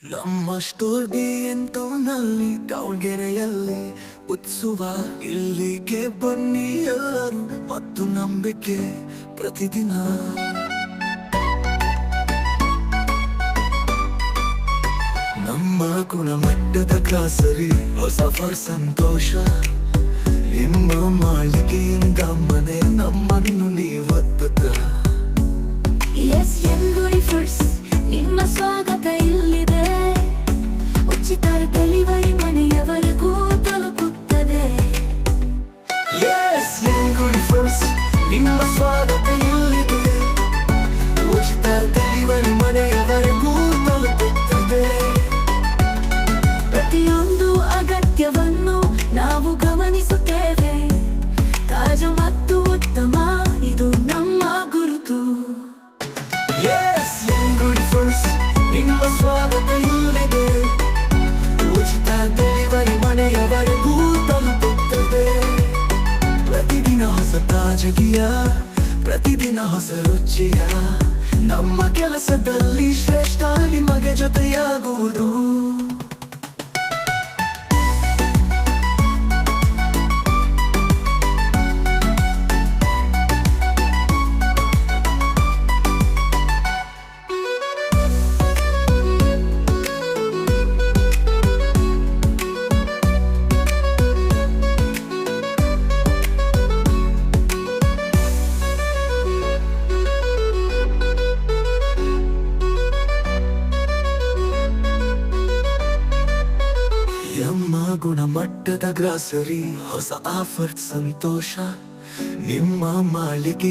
ನಮ್ಮ ಸ್ಟೋರ್ಗೆ ಎಂಟೋನಲ್ಲಿ ದಾವಣಗೆರೆಯಲ್ಲಿ ಉತ್ಸವ ಇಲ್ಲಿಗೆ ಬನ್ನಿ ಎಲ್ಲರೂ ಮತ್ತು ನಂಬಿಕೆ ಪ್ರತಿದಿನ ನಮ್ಮ ಗುಣಮಟ್ಟದ ಗ್ರಾಸರಿ ಹೊಸ ಸಂತೋಷ ನಿಮ್ಮ ಮಾಳಿಗೆಯಿಂದ ಮನೆ ನಮ್ಮನ್ನು ನೀವತ್ತದ ಎಸ್ ಎಂಗುಡಿ ಫ್ರೂಟ್ಸ್ ನಿಮ್ಮ ಸ್ವಾಗತ ಇಲ್ಲಿದೆ ಉಚಿತ ಡೆಲಿವರಿ ಮನೆಯವರೆಗೂ ತಲುಪುತ್ತದೆ ಎಸ್ ಎಂಗುಡಿ ಫ್ರೂಟ್ಸ್ ನಿಮ್ಮ ಸ್ವಾಗತ ಇಲ್ಲಿದೆ ಉಚಿತ ಡೆಲಿವರಿ ಮನೆಯವರೆಗೂ ತಲುಪುತ್ತದೆ ಪ್ರತಿಯೊಂದು ಅಗತ್ಯವನ್ನು ನಾವು ಗಮನಿಸುತ್ತೇವೆ ತಾಜಾ ಮತ್ತು ಉತ್ತಮ ಇದು ನಮ್ಮ ಗುರುತು ಎಸ್ ಎಂಗುಡಿ ಫ್ರೂಟ್ಸ್ ನಿಮ್ಮ ಸ್ವಾಗತ ಇಲ್ಲಿದೆ ಉಚಿತ ಡೆಲಿವರಿ ಮನೆಯವರೆಗೂ ತಲುಪುತ್ತದೆ ಪ್ರತಿದಿನ ಹೊಸ ತಾಜಗಿಯ ಪ್ರತಿದಿನ ಹೊಸ ರುಚಿಯ ನಮ್ಮ ಕೆಲಸದಲ್ಲಿ ಶ್ರೇಷ್ಠ ನಿಮಗೆ ಜೊತೆಯಾಗುವುದು ನಮ್ಮ ಗುಣಮಟ್ಟದ ಗ್ರಾಸರಿ ಹೊಸ ಆಫರ್ ಸಂತೋಷ ನಿಮ್ಮ ಮಾಳಿಗೆ